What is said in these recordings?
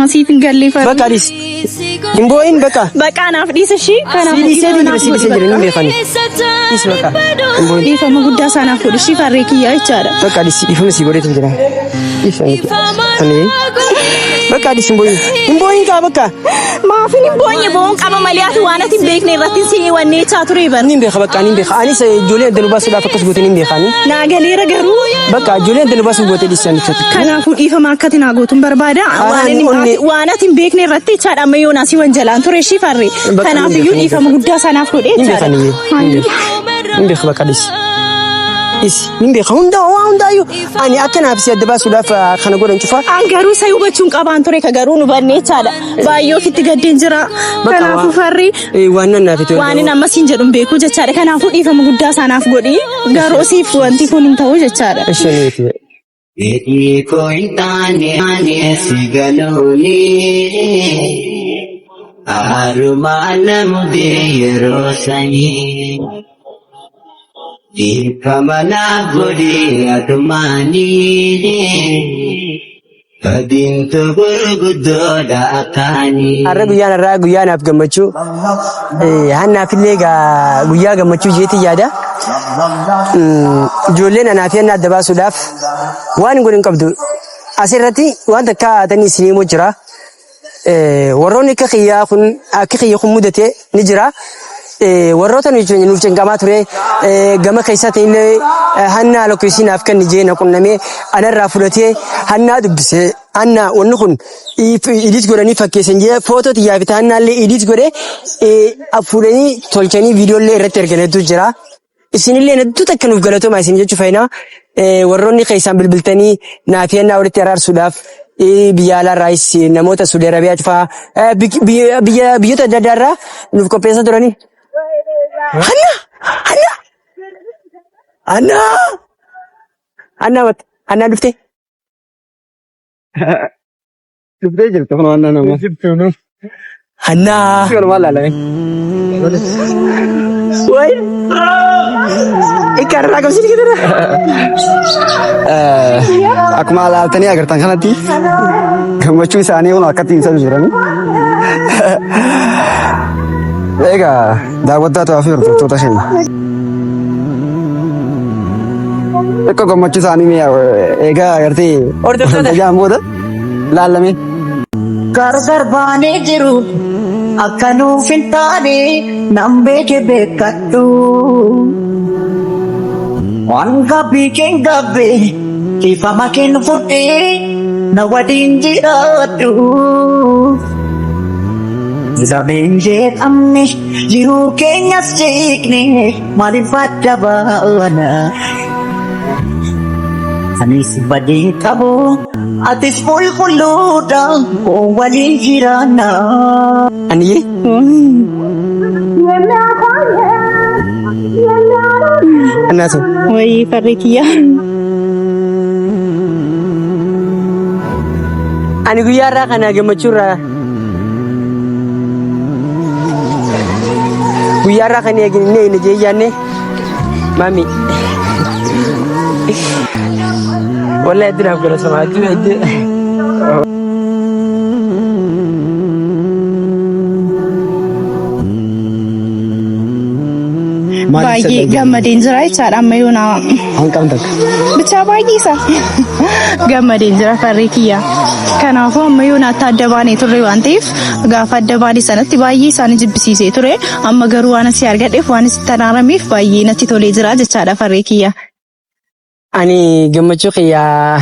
ማሲት እንገልፈ በቃዲስ ኢምቦይን በቃ ናፍ ዲስ እሺ ከናፍ ዲስ ጀረኝ እንደፈኒ ዲስ በቃ ኢምቦይን ዲፈም ጉዳ ሳናፍ ወደ እሺ ፈሬኪያ ይቻላል በቃዲስ ዲፈም ሲጎሬት እንጀራ ይፈኒ አኔ በቃዲስ ኢምቦይን ካ በቃ ማፊን ኢምቦይን ቦን ቀበ መሊያት ዋነት ቤክ ነው ረቲን ሲ ወኔ ቻቱሪ ይበር ኒም በቃ በቃ ኒም በቃ አኒ ጆሌ ደልባስ ዳፈከስ ጎቴ ኒም በቃ ናገሌ ረገሩ በቃ ጆሌ ደልባስ ጎቴ ዲስ አንቸት ከናፉ ዲፈም አከቲና ጎቱን በርባዳ ዋነት ቤክ ነው ረቲ ቻዳ መዮና ሲ ወንጀላን ቱሬ ሺ ፈሬ ከናፉ ዲፈም ጉዳ ሳናፍ ወደ ይቻላል ኒም በቃ ዲስ is nimbe khunda yu ani akana absi adba sudaf khana godan chufa angaru sayu bachun qaban tore kagaru nu banne chala bayo fitti gadden jira kana fu farri wannan na fito wani na masin jedum be ku jechade kana fu difa mu gudda sanaf godi garo sif wanti kunin tawo jechade ashane eti kointane ane sigaloli arumanam de rosani di kamana godi admani adintu gurgudo da akani aragu yana afgamachu hanna fillega guya gamachu jeti yada jolen ana fiyanna da basu daf wani gurin qabdu asirati wanda ka tani sinimo jira waroni ka khiya kun mudate ni jira warrota nuuf jengama ture gama keessatti illee hanna lokeeshin afkan jeena qunname anarraa fudhatee hanna dubbise hanna wanni kun edit godhanii fakkeessan jee footoo xiyyaafita hanna illee edit godhe afuranii tolchanii viidiyoo illee irratti erganetu jira isinillee hedduu takka nuuf galatoomaa isin jechuu fayyina warroonni keessaan bilbiltanii naafiyannaa walitti araarsuudhaaf biyya alaarraayis namoota Saudi Arabiyaa cufaa biyyoota adda addaarraa nuuf qopheessaa turanii. Anna dufte jirtu kun Anna nama Anna way ikarra kam sini kita akkuma laaltanii agartan kanatti gammachuu isaanii waan akkatti ibsan jiran egaa daawwattoota fi hordoftoota keenya Eko gammachuu isaanii egaa agartee hordoftoota jaamboota laalame gargar baanee jiru akka nuuf hin taane nan beeke beekadhu waan gabbii keen gabbee dhiifama keen fudhee na waliin jiraadhu Zabeen jeeqamne jiruu keenyas jeeqne maaliif adda baana anis badii qabu atis qulqulluudha koo waliin jiraanna Aniyye Annaatu way farrikiya ani guyyaarraa kana gammachuurraa guyyaarraa kan eegne ina jeeyyanne mami wallahi adinaaf galatoomaa baay'ee gammadeen jira jechaadha amma yoona hanqam takka bicha baay'ee isa gammadeen jira farri kiyya kanaafuu amma yoona adda baanee turre waan ta'eef gaafa adda baanee sanatti baay'ee isaan jibbisiisee ture amma garuu waan asii argadheef waan asitti tanaarameef baay'ee natti tolee jira jechaadha farri kiyya. Ani gammachuu kiyyaa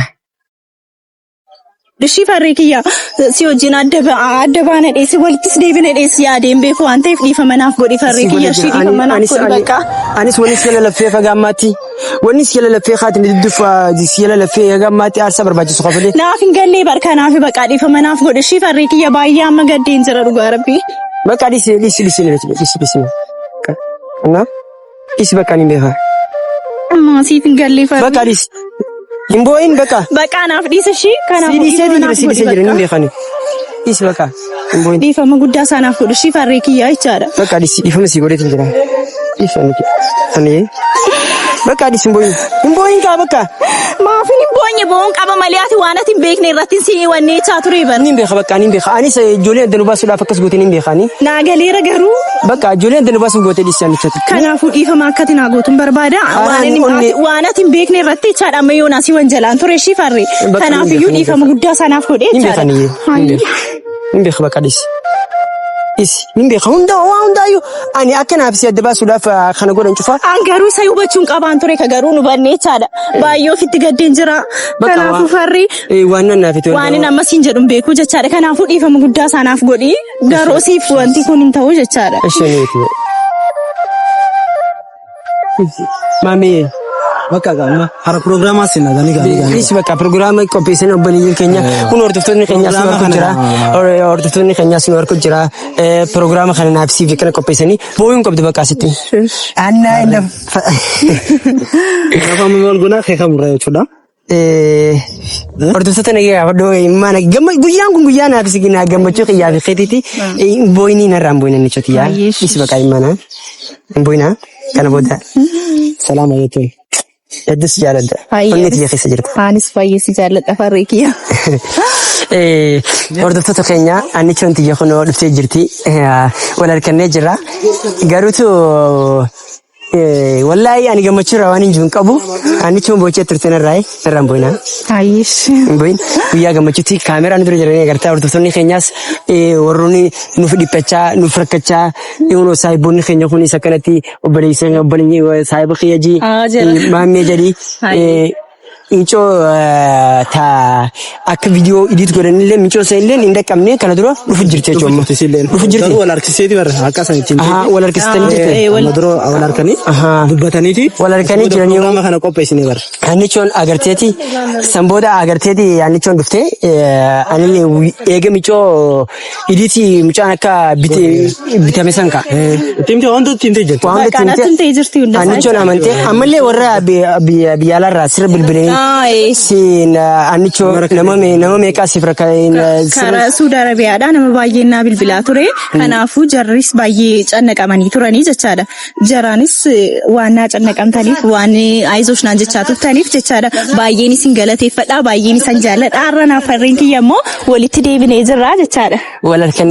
Dishii farri kiyya si wajjin adda baana dheessi walittis deebine dheessi yaadeen beeku waan ta'eef dhiifamanaaf godhi farri kiyya shii dhiifamanaaf godhi bakka. Anis wanis yala laffee fagaammaatti wanis yala laffee haati midduufa yala laffee fagaammaatti aarsaa barbaachisu qabalee. Naaf hin gallee barkanaaf bakka dhiifamanaaf godhi shii farri kiyya baay'ee amma gaddeen jira dhugaa rabbi. Bakka dhisi kana dhisi bakka ni beekaa. Maasiif hin gallee farri. Bakka dhisi. Imboin baka. Baka naaf dhiisa shi kanaaf si jira ni beekani. Dhisi baka. Imboin. Dhiifama guddaa sanaaf godhu shi farri kiyyaa jechaadha. Bakka dhisi dhiifama si godheetu jira. Dhiifama ani Bakka adis hin booyin kaa bakka. Maafin hin boonye boon qaba maliyaati waan ati hin beekne irratti si wanne chaatu riban. Nin beeka bakka nin beeka. Anis ijoollee adda nu baasuudhaaf akkas goote nin beekani. Naa galeera garuu. Bakka ijoollee adda nu baasuuf goote dhiisanii chatti. Kanaafuu dhiifama akkati naa gootuun barbaada. Waan ati hin beekne irratti chaadha ammayyoo naasii wanjalaan ture ishii farre. Kanaafiyyuu dhiifama guddaa sanaaf godhee chaadha. Nin beeka bakka dhis. Nin beeka hundaayyuu ani akkanaaf si adda baasuudhaaf kana godhan cufa. An garuu isa hubachuun qabaan ture ka garuu nu bannee chaadha. Baay'ee ofitti gaddeen jira. Kanaafuu farri. Waan nannaaf itti waan inni ammas hin jedhu beekuu jechaadha. Kanaafuu dhiifama guddaa sanaaf godhi. Garuu siif wanti kun hin ta'u jechaadha. Maamee. Bakka gama hara programa sina gani. Isi bakka programa qopheessan obboleeyyiin keenya kun hordoftoonni keenya sun argu jira. Hordoftoonni keenya sun argu jira. Programa kana naaf siif kana qopheessanii booyuun qabdu bakka asitti. Anna inda. Gaafa maal guna keeka murraa jechuudha. Hordoftoota nagaa fadhoo mana guyyaan kun guyyaa naaf sigina gammachuu qiyyaa fi keetiiti. Booyinii narraan booyinaa ni choti yaa. Isi bakka imana. Booyinaa kana booda. Salaam alaikum. Eddis jaaladha. Onnee tiyya keessa jirta. Anis baay'ee si jaalladha farree kiyya. Hordoftoota keenya annichoon tiyya kunoo dhuftee jirti. Wal harkannee jirra. Garuutu wallahi ani gammachuurraa waan hin jiru hin qabu. Annichoon boochee turte narraan booyinaa. Ayyish. Boyin guyyaa gammachuutti kaameraan dura jiranii agartaa hordoftoonni keenyaas warroonni nuuf dhiphachaa nuuf rakkachaa dhiyoonoo saahiboonni keenya kunis akkanatti obboleeyyiin saahiba kiyyajii maammee jedhii mincoo akka viidiyoo edit godhanillee mincoo isaanillee hin dhaqqabne kana dura dhufu jirti jechuudha. Dhufu jirti. Wal harkiseeti barra akka san ittiin. Wal harkistanii jirti. Amma dura wal harkanii dubbataniiti. Wal harkanii jiranii. Programa kana qopheessinee barra. Annichoon agarteeti sanbooda agarteeti annichoon dhufte ani eega mincoo editi mucaan akka bitame sanka. Timte wantoota timte jirti. Wantoota timte jirti hunda. Annichoon amante ammallee warra biyyaalarraa sirra bilbilee. Siin annichoo nama meeqaa siif karaa Suudi Arabiyaadhaa nama baay'ee naa bilbilaa ture. Kanaafuu jarris baay'ee cannaqamanii turanii jechaadha. Jaraanis waan naa cannaqamtaniif waan ayizoos naan jechaa turtaniif jechaadha. Baay'een isin galateeffadha. Baay'een isan jaalladha. Har'a naaf farreen kiyya immoo walitti deebinee jirra jechaadha.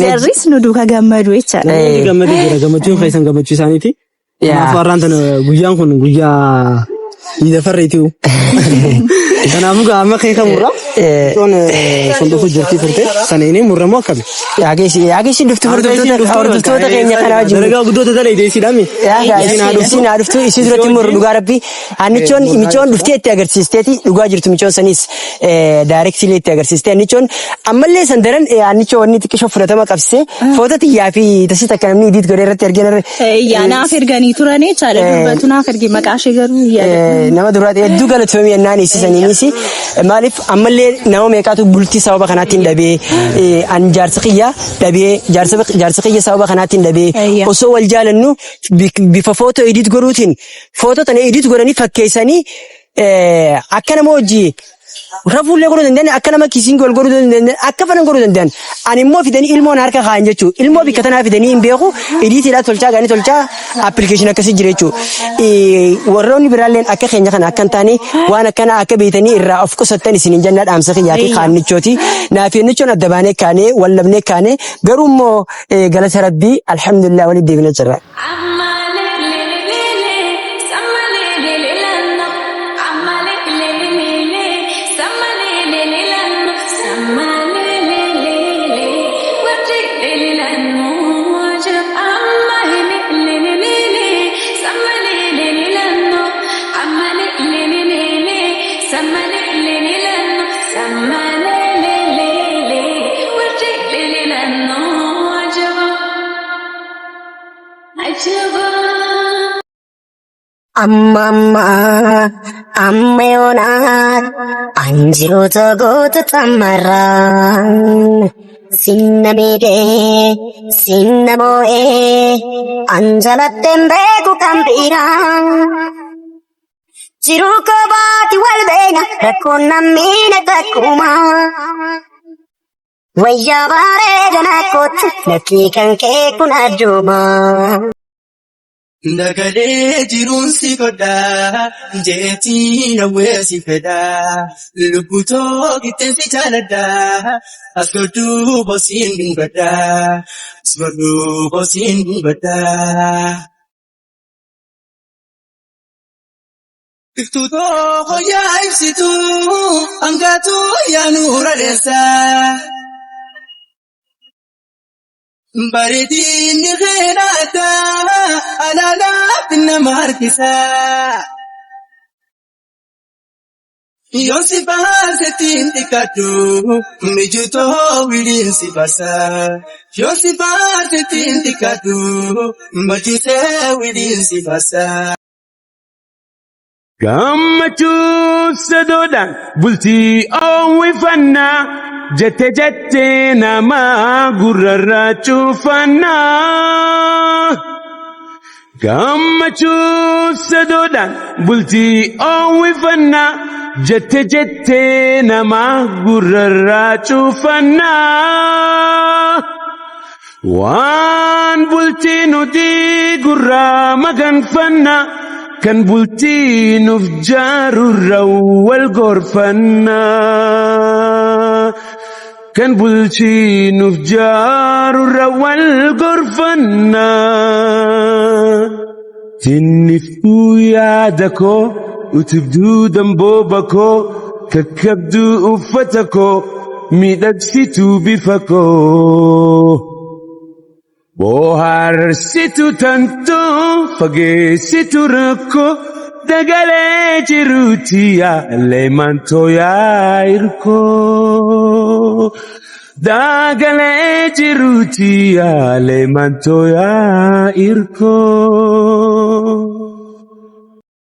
Jarris nu duuka gammadu jechaadha. Gammadu jira gammachuun keessan gammachuu isaaniiti. Kanaaf warraan tana guyyaan kun guyyaa Ida farreetu. Kanaafuu gaama keeka murraa. Toon sunduufu jirti turte. Saneenii murramoo akkami? Yaageessi dhuftu hordoftoota keenya kana wajjin. Dalagaa guddoota dalee deessiidhaami. Isin haa dhuftu isii duratti murru dhugaa rabbi. Michoon dhuftee itti agarsiisteeti dhugaa jirtu michoon sanis daayirektiilee itti agarsiiste. Annichoon ammallee san daran annichoo wanni xiqqishoo fudhatama qabsise. Foota xiyyaa fi tasit akka namni idiit godhee irratti argina. Naaf erganii turanii chaadha dubbatu naaf ergee maqaa ishee garuu nama duraati hedduu galatoomii yennaan eessisaniinis maaliif ammallee nama meeqaatu bultii sababa kanaatiin dhabee an jaarsa kiyya dhabee jaarsa kiyya sababa kanaatiin dhabee osoo wal jaalannu bifa footoo edit godhuutiin footoo tana edit godhanii fakkeessanii akka nama hojii rafuullee godhuu danda'an akka nama kisiin wal godhuu danda'an akka fanan godhuu danda'an ani immoo fidanii ilmoon harka kaa'an jechuudha ilmoo bikka tanaa fidanii hin beeku editiidhaa tolchaa gaanii tolchaa appilikeeshinii akkasii jira jechuudha warroonni biraalleen akka keenya kana akka hin taane waan akkana akka beeytanii irraa of qusattan isiniin jannaa dhaamsa kiyyaa fi kaannichooti naaf yennichoon adda baanee kaanee wallabnee kaanee garuu immoo galata rabbii alhamdulillah walitti deebinee jirra. Amma yoonaan anjiroota goota xammarraan sinna miidhee sinna moo'ee anjalatteen beeku kan biiraan jiruu kobaati wal beena rakkoon nammiina takkuma wayyaa bareedana kootu lakkii kan kee kun adduuma. Nagalee jiruun si godhaa jeetii nawwee si fedhaa lubbutoo qixxeensi jaaladhaa as godhuu boosiin badhaa as godhuu boosiin badhaa. Iftuutoo hoyaa ibsituu hangaatuu yaanuu radeessaa. Bareedinni kheenaataa alaalaatti nama harkisaa. Yoon si baasettiin xiqqaadhu mijutoo wiliin si baasaa. Yoon si baasettiin xiqqaadhu majjisee wiliin si baasaa. Gammachuu sadoodhaan bultii oowwifannaa jette nama gurrarraa cufannaa. Gammachuu sadoodhaan bultii oowwifannaa jette nama gurrarraa cufannaa. Waan bultii nuti gurraa maganfannaa. Kan bultii nuuf jaarurra wal gorfannaa. Kan bultii nuuf jaarurra wal gorfannaa. Jinniftuu yaada koo utubduu dambooba koo kakkabduu uffata koo miidhagsituu bifa koo. Bohaarsitu tantoo fageessitu rakkoo dagalee jiruuti yaalee mantoo yaa irkoo. Dagalee jiruuti yaalee mantoo yaa irkoo.